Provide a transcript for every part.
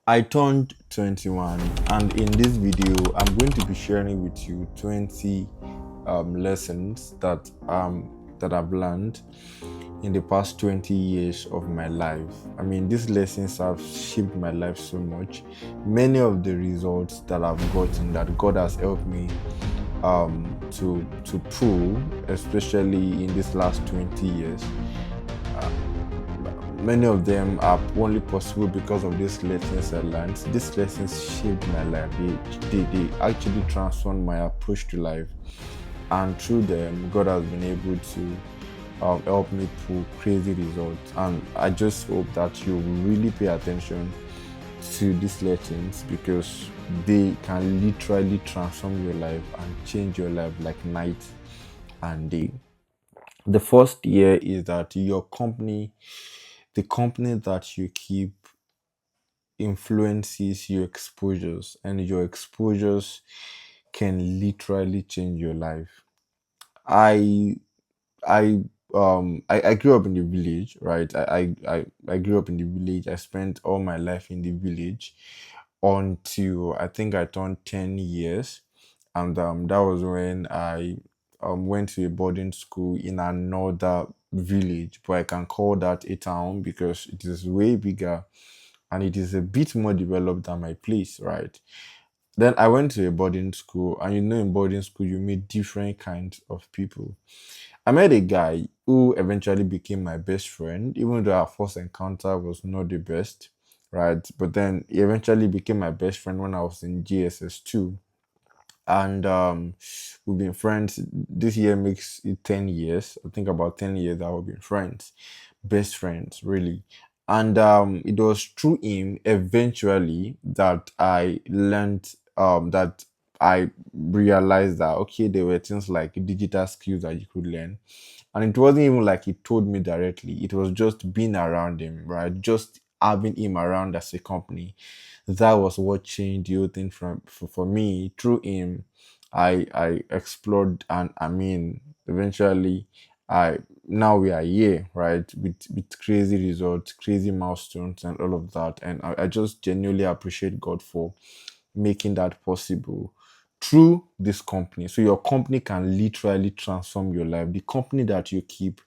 I turned 21, and in this video, I'm going to be sharing with you 20 lessons that I've learned in the past 20 years of my life. I mean, these lessons have shaped my life so much. Many of the results that I've gotten, that God has helped me to pull, especially in this last 20 years. Many of them are only possible because of these lessons I learned. These lessons shaped my life. They actually transformed my approach to life. And through them, God has been able to help me pull crazy results. And I just hope that you really pay attention to these lessons because they can literally transform your life and change your life like night and day. The first year is that the company that you keep influences your exposures, and your exposures can literally change your life. I I grew up in the village, right? I grew up in the village. I spent all my life in the village until I think I turned 10 years. And that was when I went to a boarding school in another village, but I can call that a town because it is way bigger and it is a bit more developed than my place, right? Then I went to a boarding school, and in boarding school, you meet different kinds of people. I met a guy who eventually became my best friend, even though our first encounter was not the best, right? But then he eventually became my best friend when I was in GSS2. And we've been friends. This year makes it 10 years. I think about 10 years that we've been friends, best friends, really. And it was through him eventually that I learned that I realized that okay, there were things like digital skills that you could learn. And it wasn't even like he told me directly, it was just being around him, right? Just having him around as a company. That was what changed the whole thing for me. Through him, I explored, and I mean eventually I now we are here, right? With crazy results, crazy milestones and all of that. And I just genuinely appreciate God for making that possible through this company. So your company can literally transform your life. The company that you keep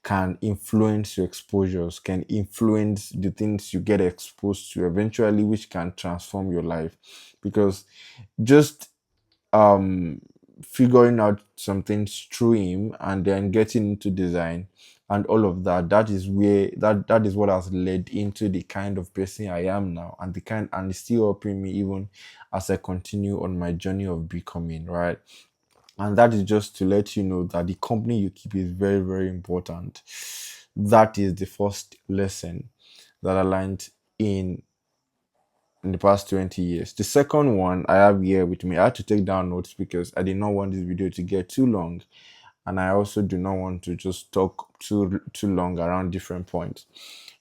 can influence your exposures, can influence the things you get exposed to eventually, which can transform your life. Because just um figuring out some things through him and then getting into design and all of that, that is what has led into the kind of person I am now, and the kind and it's still helping me even as I continue on my journey of becoming, right? And that is just to let you know that the company you keep is very, very important. That is the first lesson that I learned in in the past 20 years. The second one I have here with me, I had to take down notes because I did not want this video to get too long. And I also do not want to just talk too long around different points.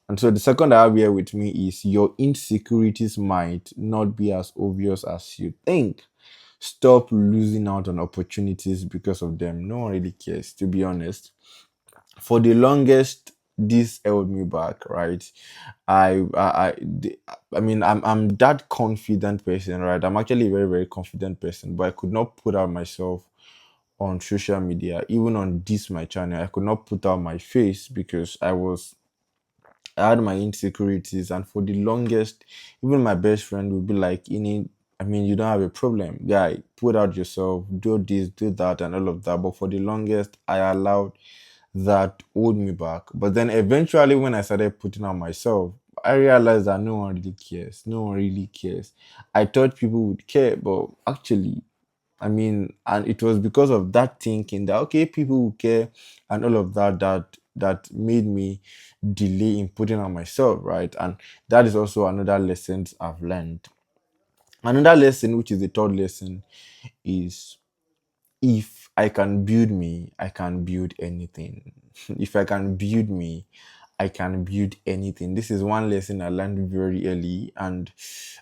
And so the second I have here with me is your insecurities might not be as obvious as you think. Stop losing out on opportunities because of them. No one really cares, to be honest. For the longest, this held me back, right? I mean, I'm that confident person, right? I'm actually a very, very confident person, but I could not put out myself on social media, even on this my channel. I could not put out my face because I had my insecurities, and for the longest, even my best friend would be like, I mean, you don't have a problem, guy. Put out yourself, do this, do that, and all of that. But for the longest, I allowed that hold me back. But then eventually, when I started putting out myself, I realized that no one really cares. No one really cares. I thought people would care, but actually, I mean, and it was because of that thinking that okay, people will care and all of that that made me delay in putting on myself, right? And that is also another lesson I've learned. Another lesson, which is the third lesson, is if I can build me, I can build anything. If I can build me, I can build anything. This is one lesson I learned very early, and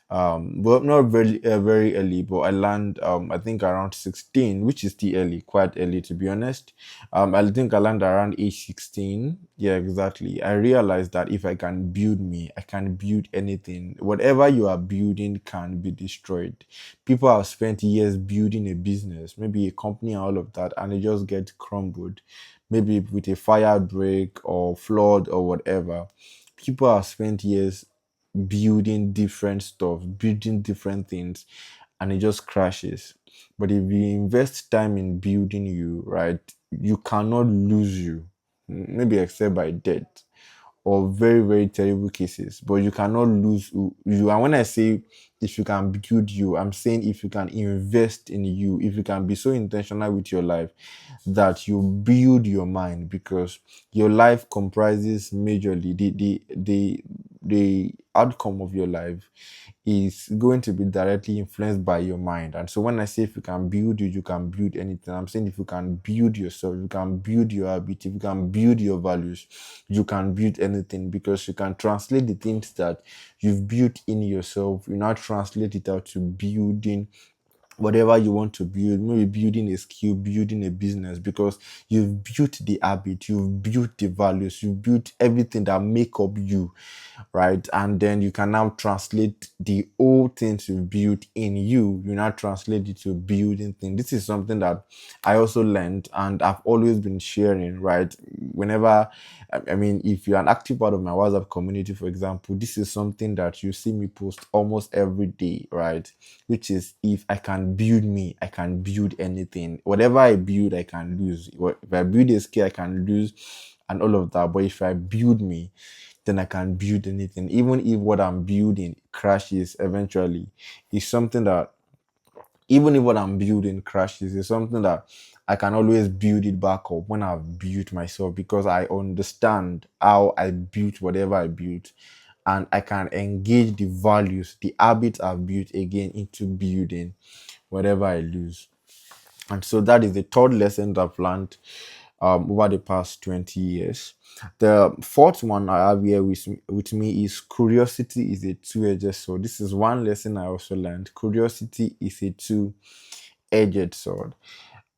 well, not very early, but I learned I think around 16, which is still early, quite early to be honest. I think I learned around age 16. Yeah, exactly. I realized that if I can build me, I can build anything. Whatever you are building can be destroyed. People have spent years building a business, maybe a company and all of that, and it just gets crumbled, maybe with a fire break or flood or whatever. People have spent years building different stuff, building different things, and it just crashes. But if you invest time in building you, right, you cannot lose you, maybe except by death or very, very terrible cases, but you cannot lose you. And when I say if you can build you, I'm saying if you can invest in you, if you can be so intentional with your life that you build your mind, because your life comprises majorly the outcome of your life is going to be directly influenced by your mind. And so when I say if you can build you, you can build anything. I'm saying if you can build yourself, you can build your habit, if you can build your values, you can build anything, because you can translate the things that you've built in yourself. You now translate it out to building whatever you want to build, maybe building a skill, building a business, because you've built the habit, you've built the values, you've built everything that make up you, right? And then you can now translate the old things you built in you now translate it to building things. This is something that I also learned and I've always been sharing, right? Whenever, I mean, if you're an active part of my WhatsApp community, for example, this is something that you see me post almost every day, right? Which is, if I can build me, I can build anything. Whatever I build, I can lose. If I build a skill, I can lose, and all of that. But if I build me, then I can build anything. Even if what I'm building crashes eventually, it's something that, even if what I'm building crashes, it's something that I can always build it back up when I've built myself, because I understand how I built whatever I built, and I can engage the values, the habits I've built again into building whatever I lose. And so that is the third lesson that I've learned over the past 20 years. The fourth one I have here with me is curiosity is a two-edged sword. This is one lesson I also learned. Curiosity is a two-edged sword.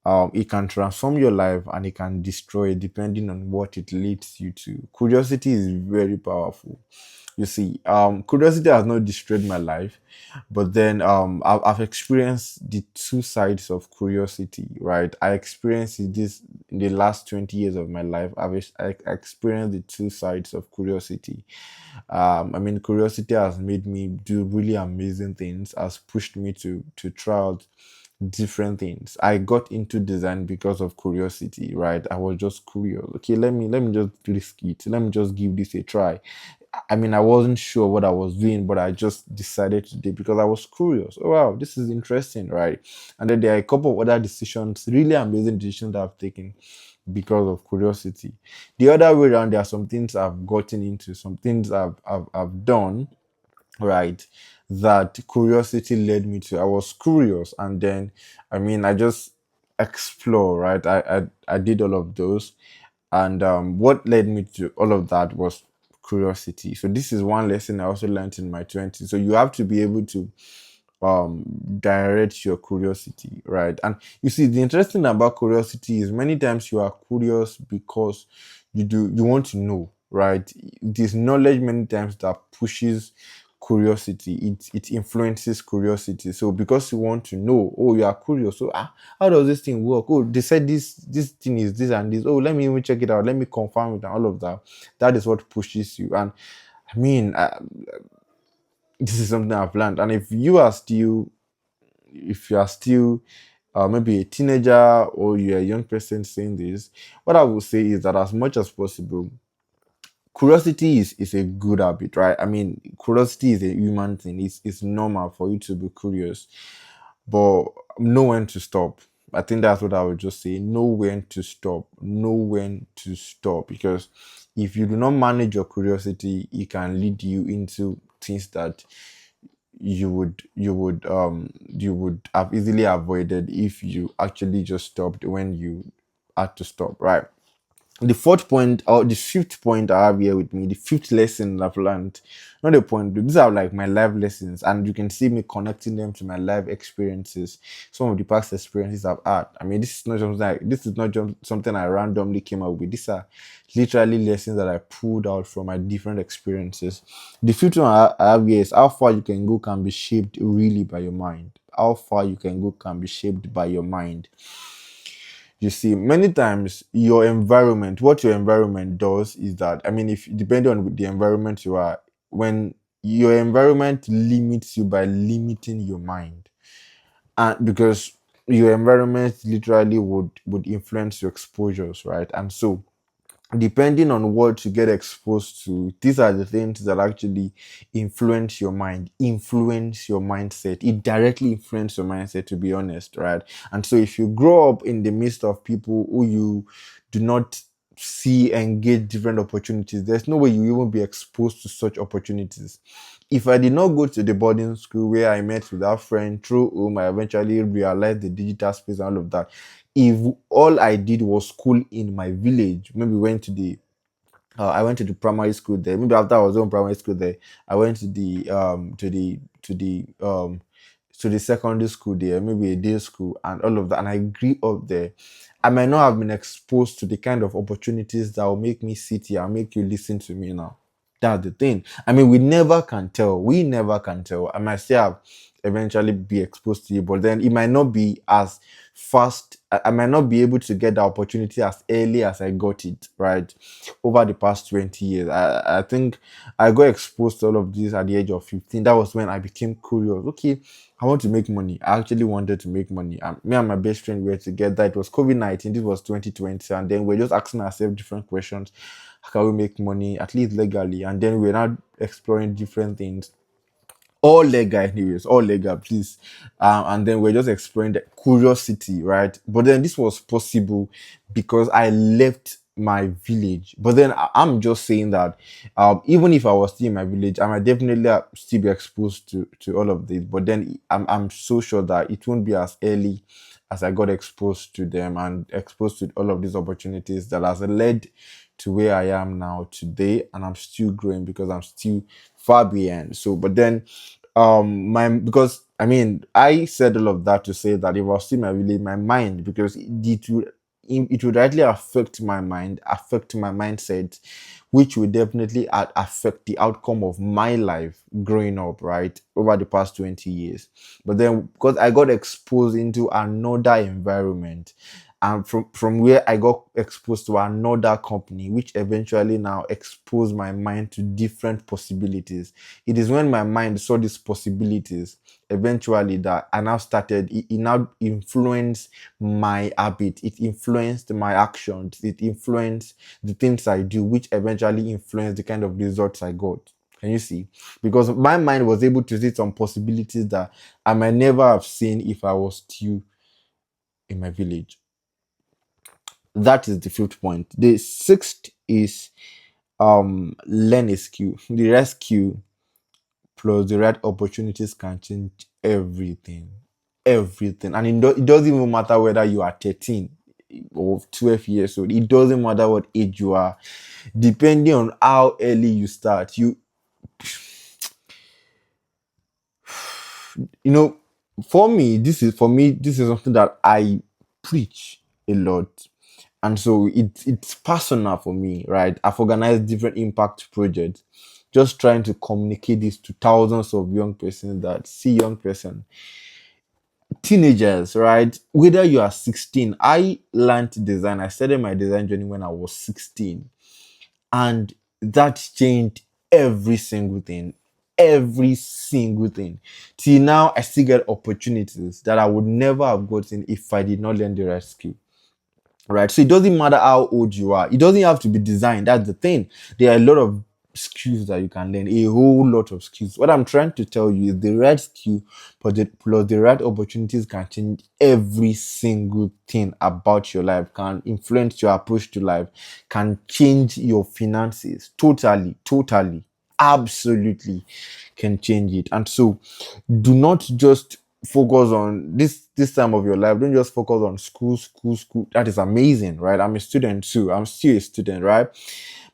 It can transform your life and it can destroy it depending on what it leads you to. Curiosity is very powerful. You see, curiosity has not destroyed my life, but then I've experienced the two sides of curiosity, right? I experienced this in the last 20 years of my life. I experienced the two sides of curiosity. I mean, curiosity has made me do really amazing things, has pushed me to try out different things. I got into design because of curiosity, right? I was just curious. Okay, let me just risk it. Let me just give this a try. I mean, I wasn't sure what I was doing, but I just decided to do it because I was curious. Oh, wow, this is interesting, right? And then there are a couple of other decisions, really amazing decisions that I've taken because of curiosity. The other way around, there are some things I've gotten into, some things I've done, right, that curiosity led me to. I was curious, and then, I mean, I just explore, right? I did all of those, and what led me to all of that was curiosity. So this is one lesson I also learned in my 20s. So you have to be able to um direct your curiosity, right? And you see, the interesting thing about curiosity is many times you are curious because you want to know, right? This knowledge many times that pushes curiosity, it influences curiosity. So because you want to know, oh, you are curious, so how does this thing work? Oh, they said this thing is this and this. Oh, let me even check it out, let me confirm it, and all of that. That is what pushes you. And I mean, this is something I've learned. And if you are still maybe a teenager or you're a young person saying this, what I would say is that as much as possible, curiosity is a good habit, right? I mean, curiosity is a human thing. It's normal for you to be curious, but know when to stop. I think that's what I would just say. Know when to stop. Know when to stop. Because if you do not manage your curiosity, it can lead you into things that you would have easily avoided if you actually just stopped when you had to stop, right? The fourth point, or the fifth point I have here with me, the fifth lesson I've learned, not a point, but these are like my life lessons, and you can see me connecting them to my life experiences, some of the past experiences I've had. I mean, this is not just something I randomly came up with. These are literally lessons that I pulled out from my different experiences. The fifth one I have here is how far you can go can be shaped really by your mind. How far you can go can be shaped by your mind. You see, many times your environment, what your environment does is that, I mean, if depending on the environment you are, when your environment limits you by limiting your mind, and because your environment literally would influence your exposures, right? And so depending on what you get exposed to, these are the things that actually influence your mind, influence your mindset. It directly influences your mindset, to be honest, right? And so if you grow up in the midst of people who you do not see and get different opportunities, there's no way you even be exposed to such opportunities. If I did not go to the boarding school where I met with that friend through whom I eventually realized the digital space and all of that, if all I did was school in my village, maybe I went to the primary school there. Maybe after I was on primary school there, I went to the secondary school there, maybe a day school and all of that, and I grew up there. I might not have been exposed to the kind of opportunities that will make me sit here and make you listen to me now. That's the thing. I mean, we never can tell. We never can tell. I might still have eventually be exposed to you, but then it might not be as fast. I might not be able to get the opportunity as early as I got it, right? Over the past 20 years. I think I got exposed to all of this at the age of 15. That was when I became curious. Okay, I want to make money. I actually wanted to make money. Me and my best friend were together. It was COVID-19. This was 2020. And then we're just asking ourselves different questions. How can we make money, at least legally? And then we're now exploring different things, all legal anyways, all legal, please. And then we're just exploring the curiosity, right? But then this was possible because I left my village. But then I'm just saying that even if I was still in my village, I might definitely still be exposed to all of this. But then I'm so sure that it won't be as early as I got exposed to them and exposed to all of these opportunities that has led to where I am now today. And I'm still growing because I'm still far behind. So, but then my because I mean I said all of that to say that if I was still in my village, my mind, because it would directly affect my mind, affect my mindset, which would definitely affect the outcome of my life growing up, right, over the past 20 years. But then because I got exposed into another environment, and from where I got exposed to another company, which eventually now exposed my mind to different possibilities. It is when my mind saw these possibilities eventually that I now started, it now influenced my habit, it influenced my actions, it influenced the things I do, which eventually influenced the kind of results I got. Can you see? Because my mind was able to see some possibilities that I might never have seen if I was still in my village. That is the fifth point. The sixth is learn a skill. The rescue plus the right opportunities can change everything. Everything. And it doesn't even matter whether you are 13 or 12 years old. It doesn't matter what age you are. Depending on how early you start, you know, this is something that I preach a lot. And so it's personal for me, right? I've organized different impact projects, just trying to communicate this to thousands of young persons that see young person, teenagers, right? Whether you are 16, I learned design. I started my design journey when I was 16, and that changed every single thing. Every single thing. Till now, I still get opportunities that I would never have gotten if I did not learn the right skill, right? So it doesn't matter how old you are. It doesn't have to be designed. That's the thing. There are a lot of skills that you can learn, a whole lot of skills. What I'm trying to tell you is the right skill plus the right opportunities can change every single thing about your life, can influence your approach to life, can change your finances totally, totally, absolutely can change it. And so do not just focus on this time of your life. Don't just focus on school. That is amazing, right? I'm a student too. I'm still a student, right?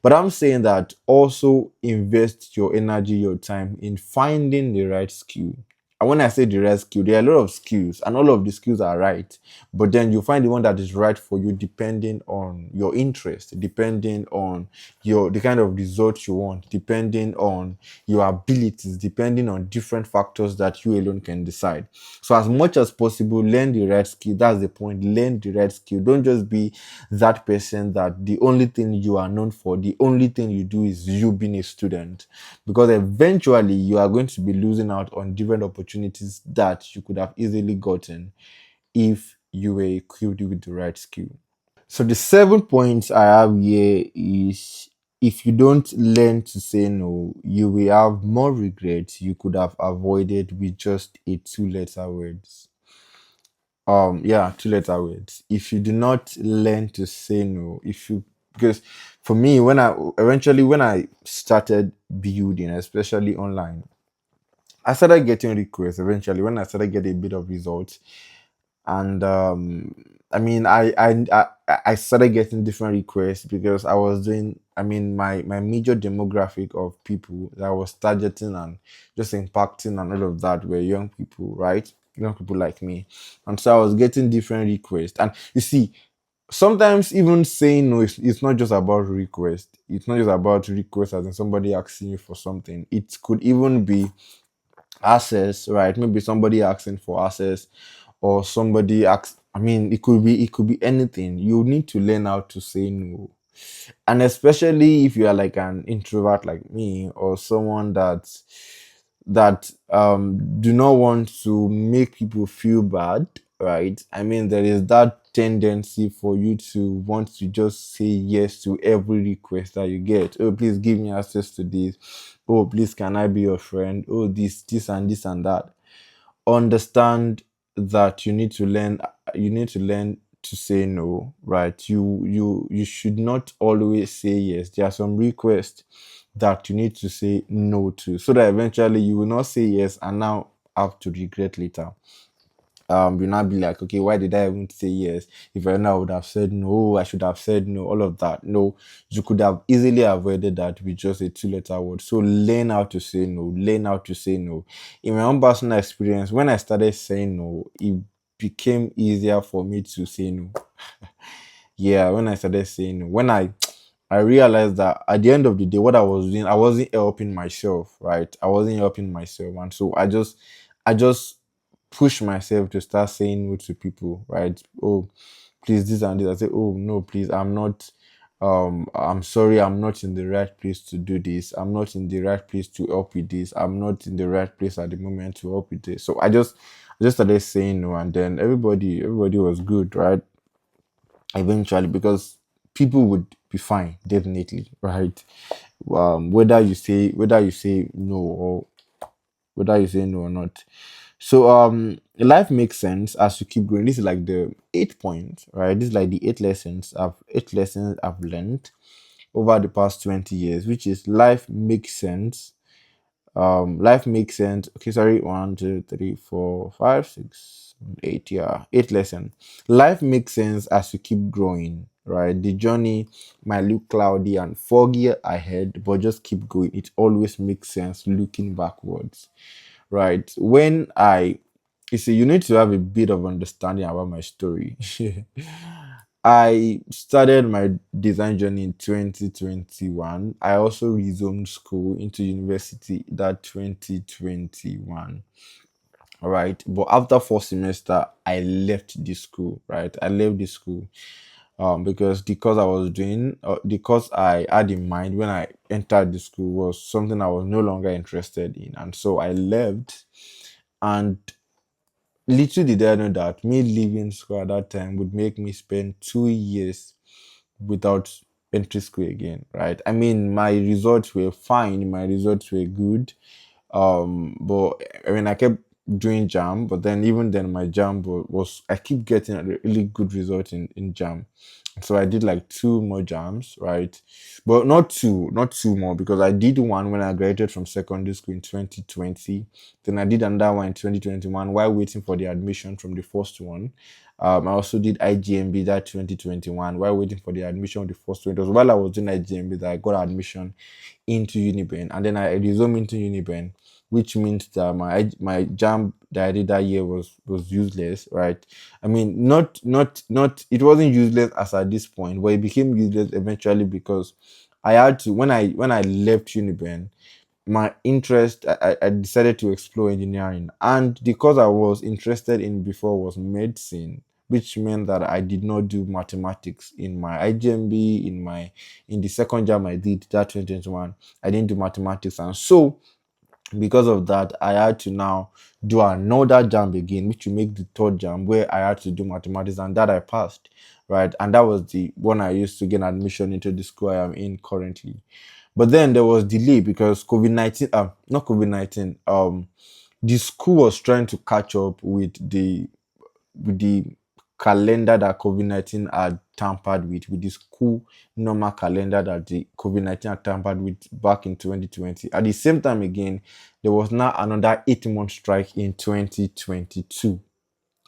But I'm saying that also invest your energy, your time in finding the right skill. And when I say the right skill, there are a lot of skills, and all of the skills are right. But then you find the one that is right for you depending on your interest, depending on the kind of results you want, depending on your abilities, depending on different factors that you alone can decide. So as much as possible, learn the right skill. That's the point. Learn the right skill. Don't just be that person that the only thing you are known for, the only thing you do is you being a student. Because eventually you are going to be losing out on different opportunities that you could have easily gotten if you were equipped with the right skill. So the 7 points I have here is, if you don't learn to say no, you will have more regrets you could have avoided with just a two-letter words. Yeah, two-letter words. If you do not learn to say no, if you because for me, when I started building, especially online, I started getting requests eventually when I started getting a bit of results. And I mean, I started getting different requests because I was doing, I mean, my major demographic of people that I was targeting and just impacting and all of that were young people, right? Young people like me. And so I was getting different requests. And you see, sometimes even saying no, it's not just about request. It's not just about request as in somebody asking you for something. It could even be access, right? Maybe somebody asking for access, or somebody asks, I mean, it could be anything. You need to learn how to say no. And especially if you are like an introvert like me, or someone that do not want to make people feel bad, right? I mean, there is that tendency for you to want to just say yes to every request that you get. Oh, please give me access to this. Oh, please, can I be your friend? Oh, this and this and that. Understand that you need to learn to say no, right? You should not always say yes. There are some requests that you need to say no to, so that eventually you will not say yes and now have to regret later. You'll not be like, okay, why did I even say yes? If I know, I would have said no, I should have said no, all of that. No, you could have easily avoided that with just a two-letter word. So learn how to say no, learn how to say no. In my own personal experience, when I started saying no, it became easier for me to say no. Yeah, when I started saying no, I realized that at the end of the day, what I was doing, I wasn't helping myself, right? I wasn't helping myself. And so I just push myself to start saying no to people, right? Oh, please, this and this. I say, oh no, please, I'm not. I'm sorry, I'm not in the right place to do this. I'm not in the right place to help with this. I'm not in the right place at the moment to help with this. So I just started saying no, and then everybody was good, right? Eventually, because people would be fine, definitely, right? Whether you say no, or whether you say no or not. So life makes sense as you keep growing. This is like the 8 point, right? This is like the eight lessons I've learned over the past 20 years, which is life makes sense. Life makes sense. Okay, sorry, 1, 2, 3, 4, 5, 6, 8. Yeah, 8 lesson. Life makes sense as you keep growing, right? The journey might look cloudy and foggy ahead, but just keep going. It always makes sense looking backwards, right? You see, you need to have a bit of understanding about my story. I started my design journey in 2021. I also resumed school into university that 2021. All right. But after 4 semester, I left the school, right? I left the school because the course I was doing, the course I had in mind when I entered the school was something I was no longer interested in. And so I left. And little did I know that me leaving school at that time would make me spend 2 years without entry school again, right? I mean, my results were fine, my results were good. But I mean, I kept doing jam, but then even then my jam was I keep getting a really good result in jam. So I did like two more jams, right? But not two more, because I did one when I graduated from secondary school in 2020. Then I did another one in 2021 while waiting for the admission from the first one. I also did IGMB that 2021 while waiting for the admission of the first one. It was while I was doing IGMB that I got admission into Uniben, and then I resumed into Uniben, which means that my jam that I did that year was useless, right? I mean, not it wasn't useless as at this point, but it became useless eventually because I had to when I left Uniben, my interest I decided to explore engineering, and the course I was interested in before was medicine, which meant that I did not do mathematics in my IGMB, in the second jam I did that 2021. I didn't do mathematics, and so because of that I had to now do another jam again, which will make the third jam, where I had to do mathematics, and that I passed, right? And that was the one I used to get admission into the school I am in currently. But then there was delay because COVID-19, not COVID-19, the school was trying to catch up with the calendar that COVID-19 had tampered with the school normal calendar that the COVID-19 had tampered with back in 2020. At the same time again, there was now another 8-month strike in 2022,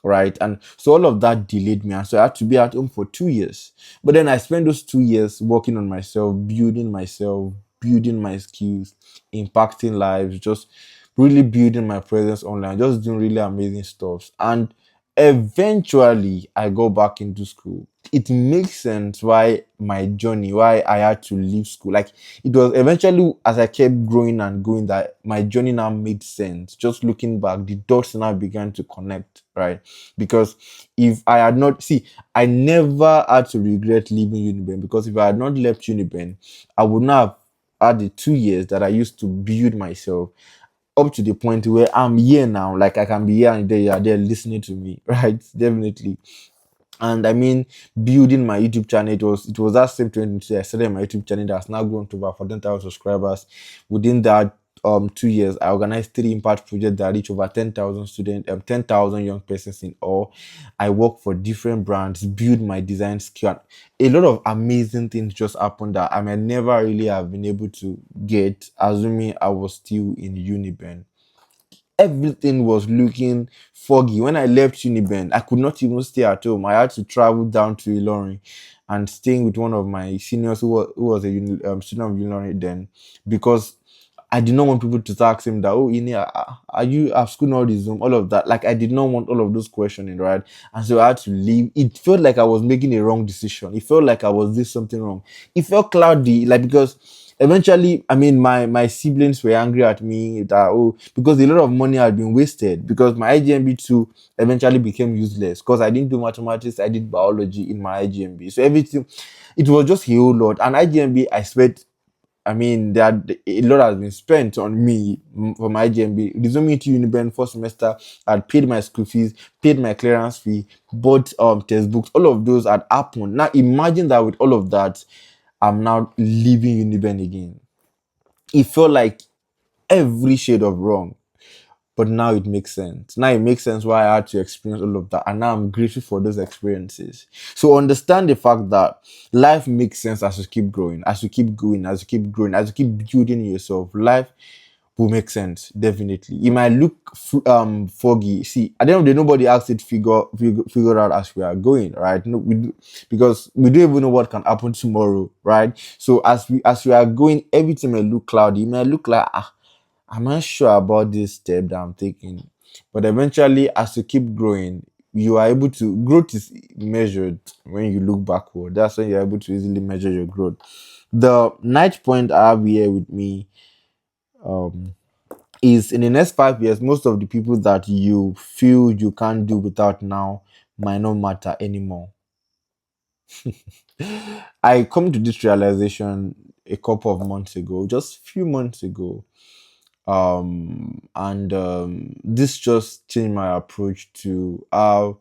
right? And so all of that delayed me, and so I had to be at home for 2 years. But then I spent those 2 years working on myself, building my skills, impacting lives, just really building my presence online, just doing really amazing stuff. And eventually I go back into school. It makes sense why I had to leave school. Like, it was eventually as I kept growing and going that my journey now made sense. Just looking back, the dots now began to connect, right? Because if I had not see, I never had to regret leaving Uniben, because if I had not left Uniben, I would not have had the 2 years that I used to build myself up to the point where I'm here now. Like, I can be here and they are there listening to me, right? Definitely. And I mean, building my YouTube channel, it was that same 2020 I started my YouTube channel that's now grown to about 14,000 subscribers. Within that 2 years, I organized three impact projects that reach over 10,000 students, 10,000 young persons in all. I work for different brands, build my design skill. A lot of amazing things just happened that I might never really have been able to get, assuming I was still in Uniben. Everything was looking foggy. When I left Uniben, I could not even stay at home. I had to travel down to Ilorin and staying with one of my seniors who was a student of Ilorin then, because I did not want people to ask him that, oh, Ini, are you at school not resume? All of that. Like, I did not want all of those questioning, right? And so I had to leave. It felt like I was making a wrong decision. It felt like I was doing something wrong. It felt cloudy, like, because eventually, I mean, my siblings were angry at me that, oh, because a lot of money had been wasted, because my IGMB2 eventually became useless because I didn't do mathematics, I did biology in my IGMB. So everything, it was just a whole lot. And IGMB, I spent, I mean, that a lot has been spent on me for my IGMB. Resuming to Uniben first semester, I'd paid my school fees, paid my clearance fee, bought textbooks. All of those had happened. Now imagine that with all of that, I'm now leaving Uniben again. It felt like every shade of wrong. But now it makes sense. Now it makes sense why I had to experience all of that. And now I'm grateful for those experiences. So understand the fact that life makes sense as you keep growing, as you keep going, as you keep growing, as you keep building yourself. Life will make sense, definitely. It might look foggy. See, at the end of the day, nobody asks it figure out as we are going, right? No, because we don't even know what can happen tomorrow, right? So as we are going, everything may look cloudy. It may look like, I'm not sure about this step that I'm taking. But eventually, as you keep growing, you are able to, growth is measured when you look backward. That's when you're able to easily measure your growth. The ninth point I have here with me um, is, in the next 5 years, most of the people that you feel you can't do without now might not matter anymore. I come to this realization a couple of months ago, just few months ago, and this just changed my approach to how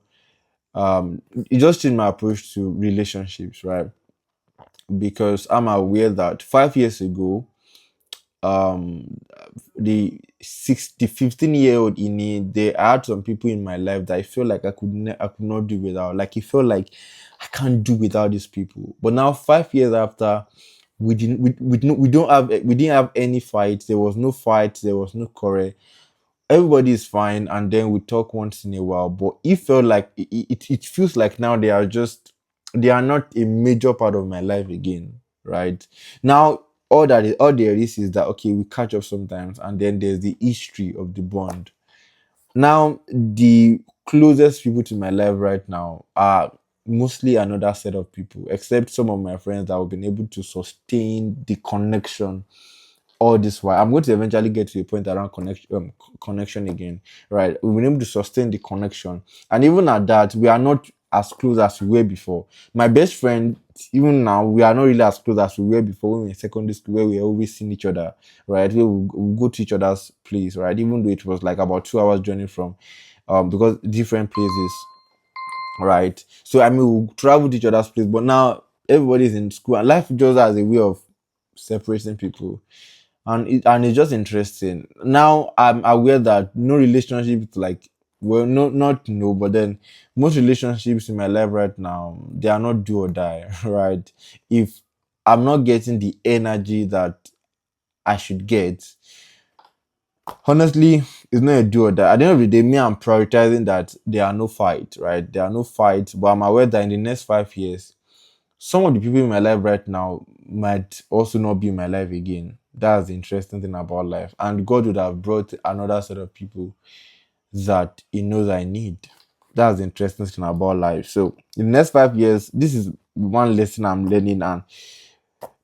it just changed my approach to relationships, right? Because I'm aware that 5 years ago um the 15-year-old Ini, there are some people in my life that I feel like I could not do without. Like it felt like I can't do without these people. But now 5 years after, we didn't have any fights. There was no fight. There was no quarrel. Everybody is fine, and then we talk once in a while. But it felt like it feels like now they are not a major part of my life again, right? Now all there is that okay, we catch up sometimes, and then there's the history of the bond. Now the closest people to my life right now are mostly another set of people, except some of my friends that have been able to sustain the connection all this while. I'm going to eventually get to a point around connection again, right? We've been able to sustain the connection, and even at that, we are not as close as we were before. My best friend, even now, we are not really as close as we were before when we were in secondary school, where we always seen each other, right? We go to each other's place, right? Even though it was like about 2 hours journey from, because different places, right? So I mean, we travel to each other's place, but now everybody's in school, and life just has a way of separating people, and it's just interesting. Now I'm aware that no relationship is like, well, not no, but then most relationships in my life right now, they are not do or die, right? If I'm not getting the energy that I should get, honestly, it's not a do or die. At the end of the day, me, I'm prioritizing that there are no fights, right? There are no fights, but I'm aware that in the next 5 years, some of the people in my life right now might also not be in my life again. That's the interesting thing about life. And God would have brought another set of people that He knows I need. That's the interesting thing about life. So, in the next 5 years, this is one lesson I'm learning, and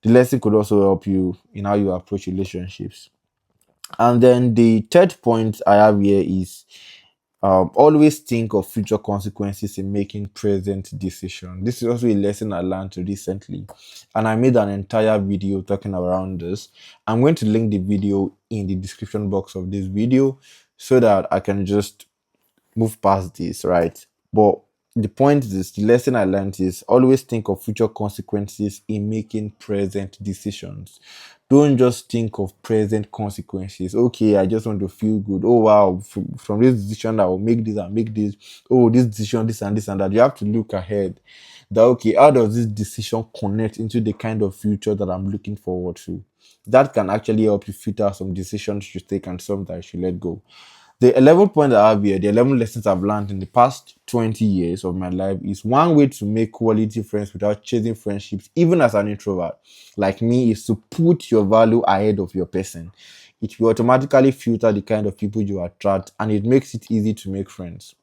the lesson could also help you in how you approach relationships. And then the third point I have here is always think of future consequences in making present decision. This is also a lesson I learned recently, and I made an entire video talking around this. I'm going to link the video in the description box of this video so that I can just move past this, right? But the point is, the lesson I learned is always think of future consequences in making present decisions. Don't just think of present consequences. Okay, I just want to feel good. Oh wow, from this decision I will make this and make this. Oh, this decision, this and this and that. You have to look ahead. That okay, how does this decision connect into the kind of future that I'm looking forward to? That can actually help you filter some decisions you take and some that you should let go. The 11 point I have here, the 11 lessons I've learned in the past 20 years of my life is one way to make quality friends without chasing friendships, even as an introvert like me, is to put your value ahead of your person. It will automatically filter the kind of people you attract, and it makes it easy to make friends.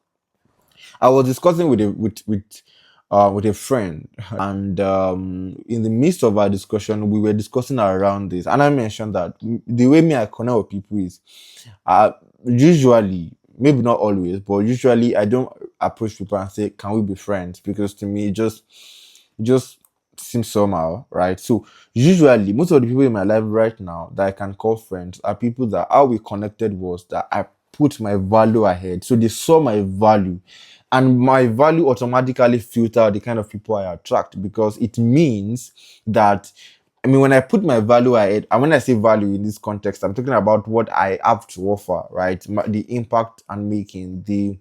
I was discussing with a friend, and in the midst of our discussion, we were discussing around this, and I mentioned that the way me I connect with people is, usually, maybe not always, but usually I don't approach people and say, "Can we be friends?" Because to me, it just seems somehow, right? So usually, most of the people in my life right now that I can call friends are people that how we connected was that I put my value ahead. So they saw my value, and my value automatically filter the kind of people I attract, because it means that, I mean, when I put my value ahead, and when I say value in this context, I'm talking about what I have to offer, right? The impact I'm making, the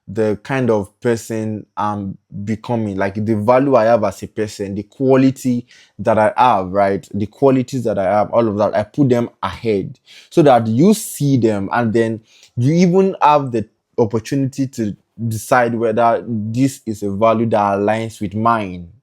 the kind of person I'm becoming, like the value I have as a person, the quality that I have, right? The qualities that I have, all of that, I put them ahead so that you see them, and then you even have the opportunity to decide whether this is a value that aligns with mine,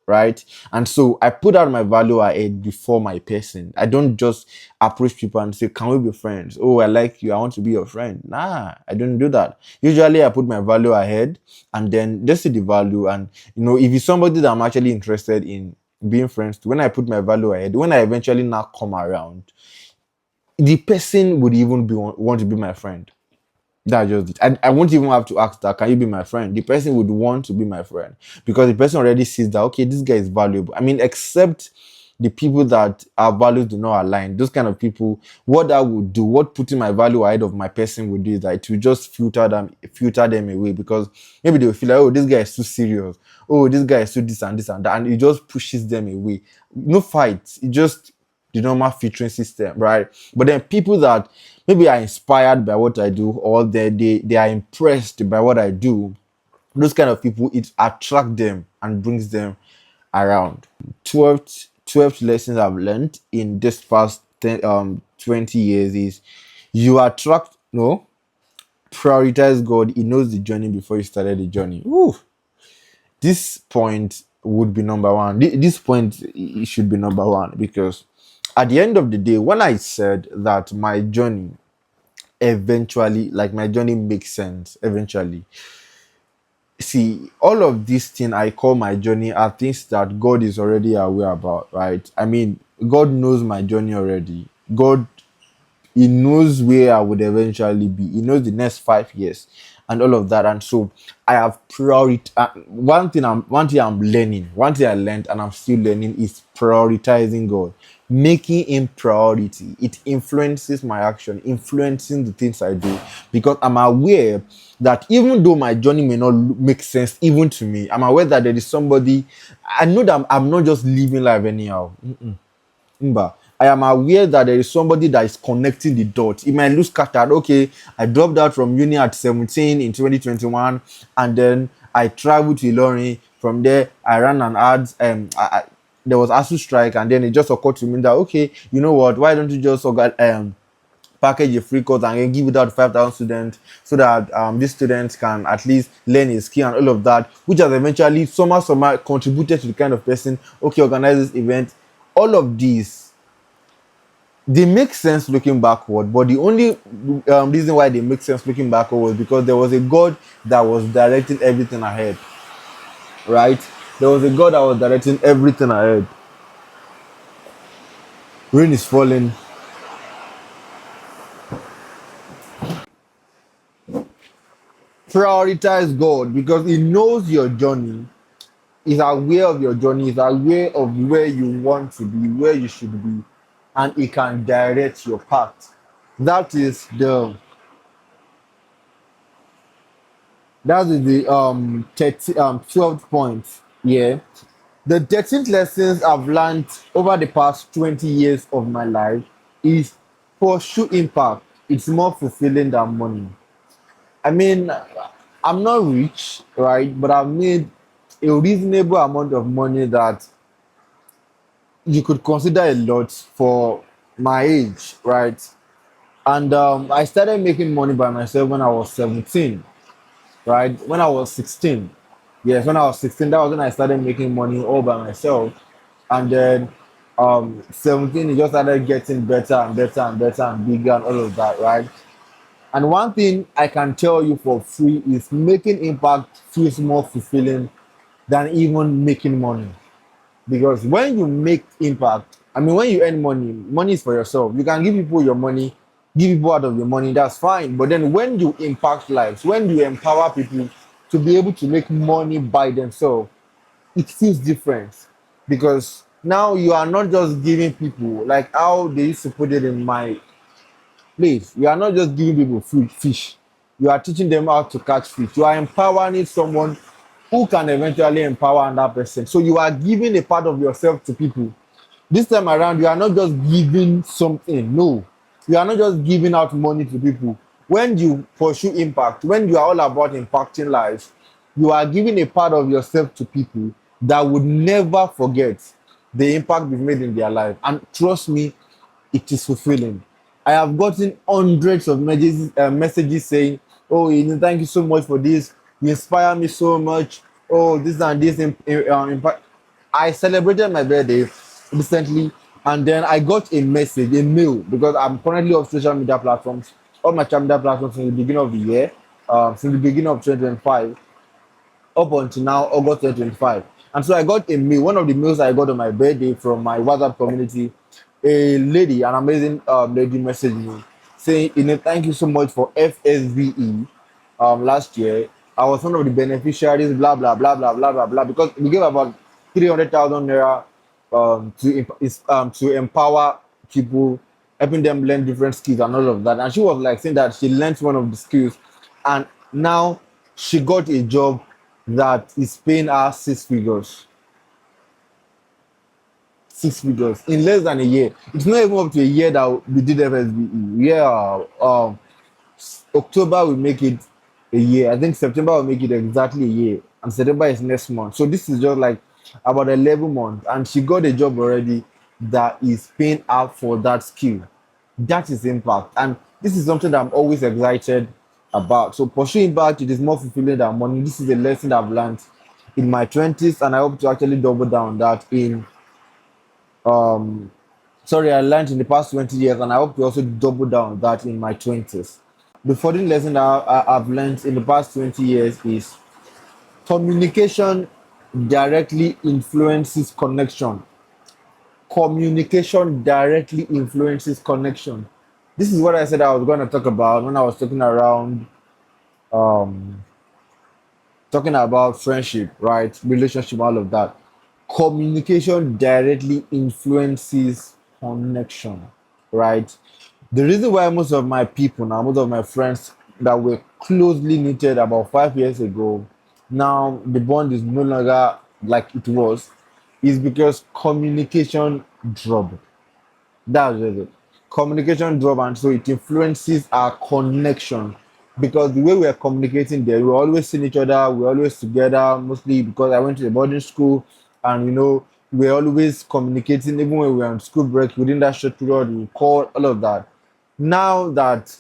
right? And so I put out my value ahead before my person. I don't just approach people and say, "Can we be friends? Oh, I like you. I want to be your friend." Nah, I don't do that. Usually, I put my value ahead, and then they see the value. And if it's somebody that I'm actually interested in being friends to, when I put my value ahead, when I eventually now come around, the person would even want to be my friend. That's just it. I won't even have to ask that, "Can you be my friend?" The person would want to be my friend because the person already sees that, okay, this guy is valuable. I mean, except the people that our values do not align, those kind of people, what I would do, what putting my value ahead of my person would do is that it will just filter them away, because maybe they will feel like, oh, this guy is too serious, oh, this guy is too this and that, and it just pushes them away. No fight, it just the normal filtering system, right? But then people that maybe are inspired by what I do, or they are impressed by what I do, those kind of people, it attract them and brings them around. 12th lessons I've learned in this past 20 years is you attract, no, prioritize God. He knows the journey before you started the journey. Ooh, this point would be number one. This point, it should be number one, because at the end of the day, when I said that my journey eventually, like my journey makes sense eventually, see, all of these things I call my journey are things that God is already aware about, right? I mean, God knows my journey already. God, he knows where I would eventually be. He knows the next 5 years and all of that. And so I have priority. One thing I'm learning, one thing I learned and I'm still learning is prioritizing God, making him priority. It influences my action, influencing the things I do, because I'm aware that even though my journey may not make sense even to me, I'm aware that there is somebody. I know that I'm not just living life anyhow. Mba. I am aware that there is somebody that is connecting the dots. It might look scattered. Okay, I dropped out from uni at 17 in 2021, and then I traveled to Ilorin. From there, I ran an ads. There was ASU strike, and then it just occurred to me that, okay, you know what? Why don't you just package a free course and then give it out to 5,000 students, so that these students can at least learn a skill and all of that, which has eventually somehow contributed to the kind of person, okay, organize this event. All of these, they make sense looking backward, but the only reason why they make sense looking backward was because there was a God that was directing everything ahead, right? There was a God that was directing everything ahead. Rain is falling. Prioritize God, because he knows your journey, is aware of your journey, is aware of where you want to be, where you should be, and he can direct your path. That is the 12th point. Yeah. The 13th lessons I've learned over the past 20 years of my life is pursue impact. It's more fulfilling than money. I mean, I'm not rich, right? But I've made a reasonable amount of money that you could consider a lot for my age, right? And I started making money by myself when I was 17, right? When I was 16. Yes, when I was 16, that was when I started making money all by myself. And then 17, it just started getting better and better and better and bigger and all of that, right? And one thing I can tell you for free is making impact feels more fulfilling than even making money. Because when you make impact, I mean, when you earn money, money is for yourself. You can give people your money, give people out of your money, that's fine. But then when you impact lives, when you empower people to be able to make money by themselves, it feels different, because now you are not just giving people like how they used to put it in my place. You are not just giving people food, fish. You are teaching them how to catch fish. You are empowering someone who can eventually empower another person. So you are giving a part of yourself to people. This time around, you are not just giving something. No, you are not just giving out money to people. When you pursue impact, when you are all about impacting lives, you are giving a part of yourself to people that would never forget the impact you've made in their life. And trust me, it is fulfilling. I have gotten hundreds of messages saying, "Oh, thank you so much for this. You inspire me so much. Oh, this and this impact." I celebrated my birthday recently, and then I got a message, a mail, because I'm currently on social media platforms, all my social media platforms since the beginning of the year, since the beginning of 2025 up until now, August 2025. And so I got a mail, one of the mails I got on my birthday from my WhatsApp community. A lady, an amazing lady, messaged me saying, thank you so much for FSVE last year. I was one of the beneficiaries, blah, blah, blah, blah, blah, blah, blah, because we gave about 300,000 naira to empower people, helping them learn different skills and all of that. And she was like saying that she learned one of the skills, and now she got a job that is paying her 6 figures, 6 figures in less than a year. It's not even up to a year that we did FSBE. Yeah, October will make it a year. I think September will make it exactly a year, and September is next month. So this is just like about 11 months, and she got a job already that is paying her for that skill. That is impact, and this is something that I'm always excited about. So pursuing impact, it is more fulfilling than money. This is a lesson I've learned in my 20s, and I hope to actually double down on that in um sorry, I learned in the past 20 years, and I hope to also double down on that in my 20s. The 14th lesson that I've learned in the past 20 years is communication directly influences connection. Communication directly influences connection. This is what I said I was going to talk about when I was um, talking about friendship, right? Relationship, all of that. Communication directly influences connection, right? The reason why most of my people now, most of my friends that were closely knitted about 5 years ago, now the bond is no longer like it was, is because communication dropped. That's just it. Communication drop, and so it influences our connection, because the way we are communicating there, we're always seeing each other, we're always together, mostly because I went to a boarding school, and we're always communicating, even when we were on school break, within that short period, we call all of that. Now that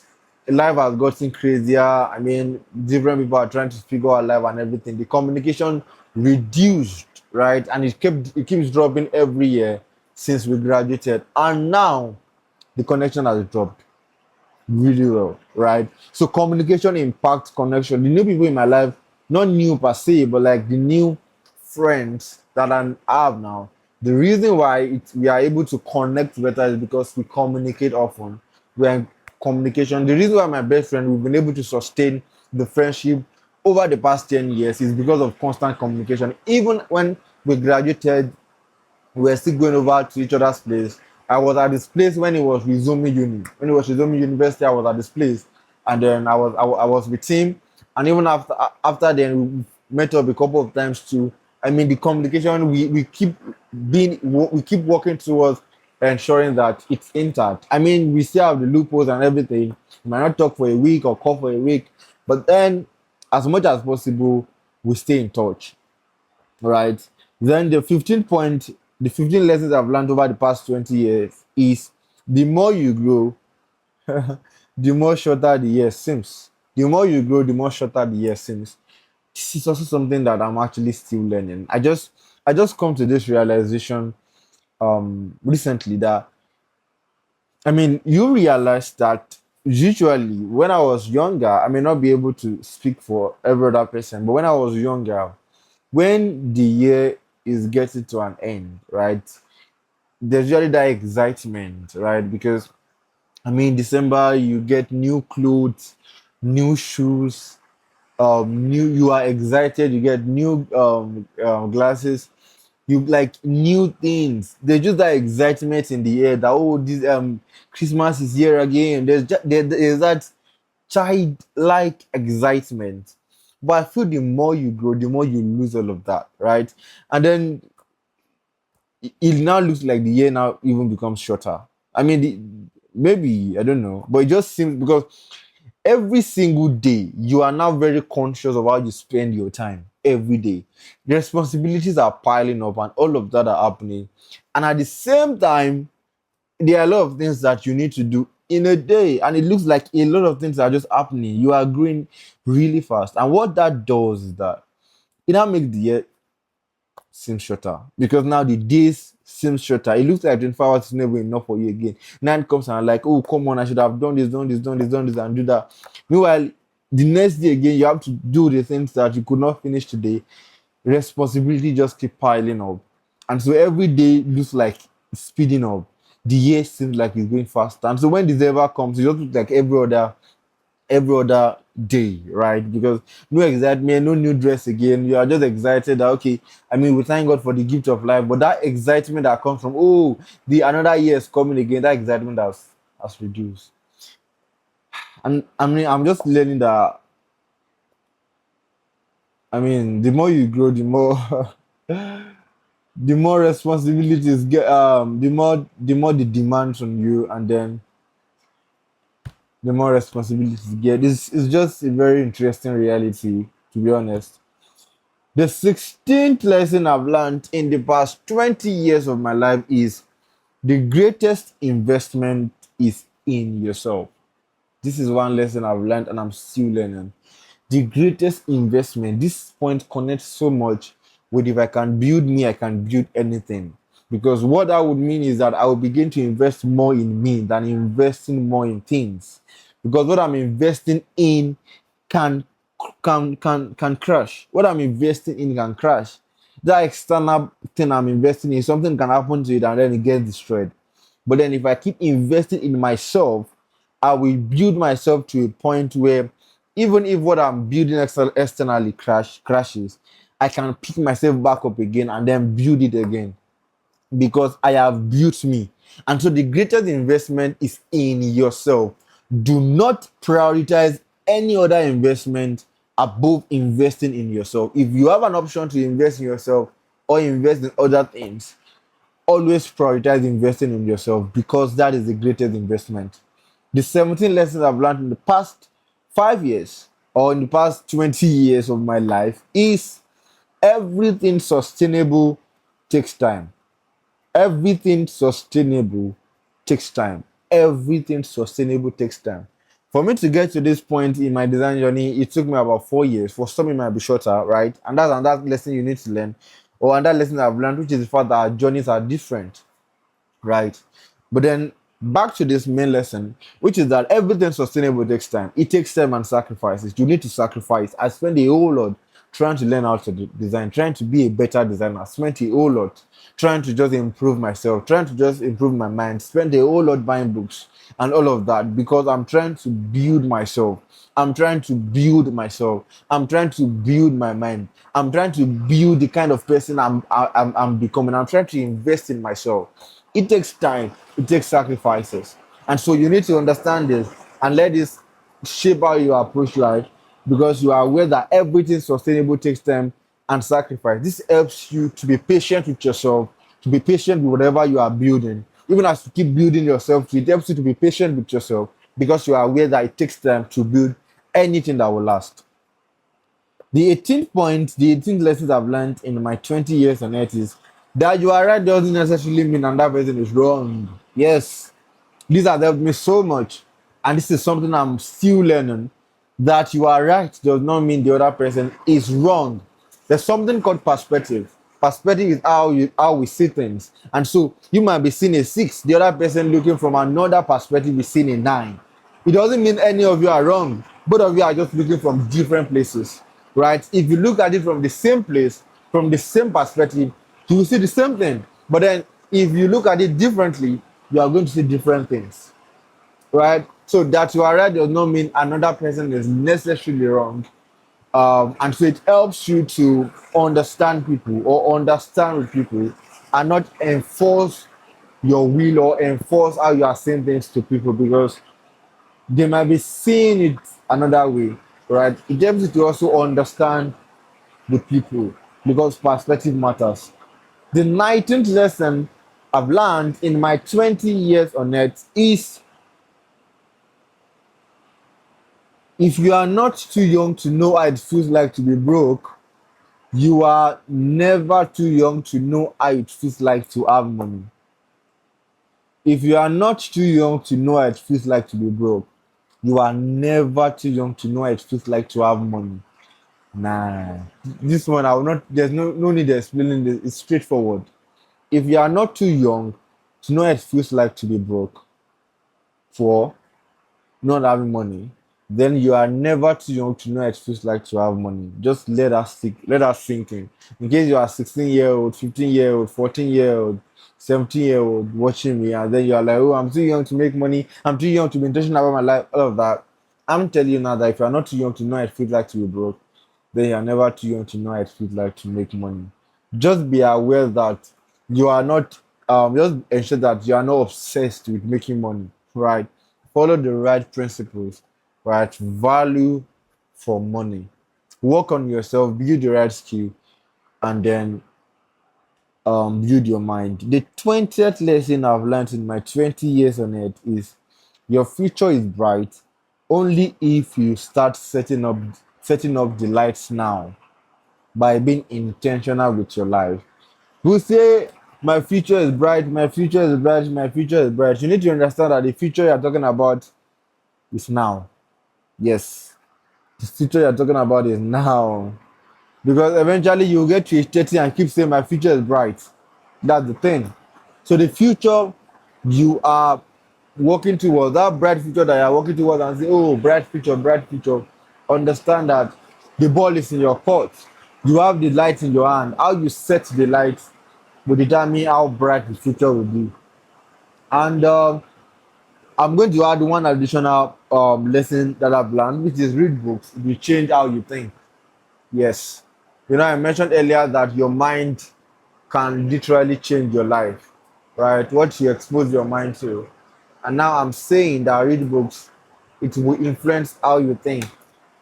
life has gotten crazier, I mean, different people are trying to figure out life and everything. The communication reduced, right? And it keeps dropping every year since we graduated. And now the connection has dropped really well, right? So communication impacts connection. The new people in my life, not new per se, but like the new friends that I have now. The reason why we are able to connect better is because we communicate often. We are in communication. The reason why my best friend we've been able to sustain the friendship over the past 10 years is because of constant communication. Even when we graduated, we were still going over to each other's place. I was at this place when it was resuming uni. When it was resuming university, I was at this place, and then I was with him. And even after then, we met up a couple of times too. I mean, the communication we keep working towards ensuring that it's intact. I mean, we still have the loopholes and everything. We might not talk for a week or call for a week, but then as much as possible, we stay in touch, right? Then the 15 lessons I've learned over the past 20 years is the more you grow, the more shorter the year seems. The more you grow, the more shorter the year seems. This is also something that I'm actually still learning. I just come to this realization recently that I mean you realize that usually when I was younger, I may not be able to speak for every other person, but when I was younger, when the year is getting to an end, right? There's usually that excitement, right? Because I mean, December you get new clothes, new shoes, new you are excited, you get new glasses, you like new things. There's just that excitement in the air that oh this Christmas is here again. There's that childlike excitement. But I feel the more you grow, the more you lose all of that, right? And then it now looks like the year now even becomes shorter. I mean, maybe I don't know, but it just seems because every single day you are now very conscious of how you spend your time every day. The responsibilities are piling up, and all of that are happening, and at the same time, there are a lot of things that you need to do in a day, and it looks like a lot of things are just happening. You are growing really fast, and what that does is that it now makes the year seem shorter, because now the days seem shorter. It looks like 24 hours is never enough for you again. Night comes and like, oh come on, I should have done this, done this, and do that. Meanwhile, the next day again, you have to do the things that you could not finish today. Responsibility just keep piling up, and so every day looks like it's speeding up. The year seems like it's going faster, and so when December comes, it just looks like every other every other day, right? Because no excitement, no new dress again. You are just excited that okay, I mean, we thank God for the gift of life, but that excitement that comes from the another year is coming again, that excitement has reduced. And I mean, I'm just learning that I mean, the more you grow, the more the more responsibilities get the more the demands on you, and then the more responsibilities you get. This is just a very interesting reality, to be honest. The 16th lesson I've learned in the past 20 years of my life is the greatest investment is in yourself. This is one lesson I've learned and I'm still learning. The greatest investment, this point connects so much with if I can build me, I can build anything. Because what that would mean is that I will begin to invest more in me than investing more in things. Because what I'm investing in can can crash. What I'm investing in can crash. That external thing I'm investing in, something can happen to it and then it gets destroyed. But then if I keep investing in myself, I will build myself to a point where even if what I'm building externally crashes, I can pick myself back up again and then build it again because I have built me. And so the greatest investment is in yourself. Do not prioritize any other investment above investing in yourself. If you have an option to invest in yourself or invest in other things, always prioritize investing in yourself because that is the greatest investment. The 17 lessons I've learned in the past 5 years or in the past 20 years of my life is everything sustainable takes time. Everything sustainable takes time. Everything sustainable takes time. For me to get to this point in my design journey, it took me about 4 years. For some, it might be shorter, right? And that's another lesson you need to learn, or another lesson I've learned, which is the fact that our journeys are different, right? But then back to this main lesson, which is that everything sustainable takes time. It takes time and sacrifices. You need to sacrifice. I spent a whole lot trying to learn how to design, trying to be a better designer. I spent a whole lot trying to just improve myself, trying to just improve my mind. Spent a whole lot buying books and all of that because I'm trying to build myself. I'm trying to build myself. I'm trying to build my mind. I'm trying to build the kind of person I'm becoming. I'm trying to invest in myself. It takes time, it takes sacrifices. And so you need to understand this and let this shape how you approach life because you are aware that everything sustainable takes time and sacrifice. This helps you to be patient with yourself, to be patient with whatever you are building. Even as you keep building yourself, it helps you to be patient with yourself because you are aware that it takes time to build anything that will last. The 18th lessons I've learned in my 20 years on earth is that you are right doesn't necessarily mean another person is wrong. Yes, these have helped me so much. And this is something I'm still learning. That you are right does not mean the other person is wrong. There's something called perspective. Perspective is how we see things. And so you might be seeing a 6, the other person looking from another perspective is seeing a 9. It doesn't mean any of you are wrong. Both of you are just looking from different places. Right? If you look at it from the same place, from the same perspective, you will see the same thing. But then if you look at it differently, you are going to see different things. Right? So that you are right does not mean another person is necessarily wrong. And so it helps you to understand people or understand with people and not enforce your will or enforce how you are saying things to people because they might be seeing it another way, right? It helps you to also understand the people because perspective matters. The 19th lesson I've learned in my 20 years on earth is if you are not too young to know how it feels like to be broke, you are never too young to know how it feels like to have money. If you are not too young to know how it feels like to be broke, you are never too young to know how it feels like to have money. Nah, this one I will not. There's no need to explaining this. It's straightforward. If you are not too young to know how it feels like to be broke, for not having money, then you are never too young to know how it feels like to have money. Just let us sink in. In case you are 16-year-old, 15-year-old, 14-year-old, 17-year-old watching me, and then you are like, oh, I'm too young to make money, I'm too young to be intentional about my life, all of that. I'm telling you now that if you're not too young to know how it feels like to be broke, then you're never too young to know how it feels like to make money. Just be aware that you are not, just ensure that you are not obsessed with making money, right? Follow the right principles, right? Value for money. Work on yourself, build the right skill, and then build your mind. The 20th lesson I've learned in my 20 years on earth is your future is bright only if you start setting up the lights now by being intentional with your life. Who say my future is bright, my future is bright, my future is bright. You need to understand that the future you're talking about is now. Yes, the future you're talking about is now. Because eventually you'll get to age 30 and keep saying my future is bright. That's the thing. So the future you are working towards, that bright future that you're working towards, and say, oh, bright future, understand that the ball is in your court. You have the light in your hand. How you set the light will determine how bright the future will be. And I'm going to add one additional lesson that I've learned, which is read books. It will change how you think. Yes. You know, I mentioned earlier that your mind can literally change your life, right? What you expose your mind to. And now I'm saying that read books, it will influence how you think.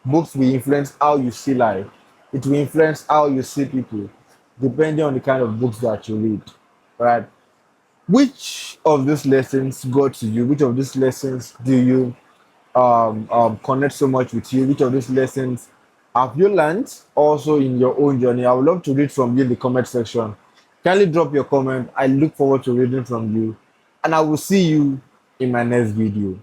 Books will influence how you see life. It will influence how you see people, depending on the kind of books that you read, right? Which of these lessons go to you? Which of these lessons do you connect so much with you? Which of these lessons have you learned also in your own journey? I would love to read from you in the comment section. Kindly drop your comment. I look forward to reading from you, and I will see you in my next video.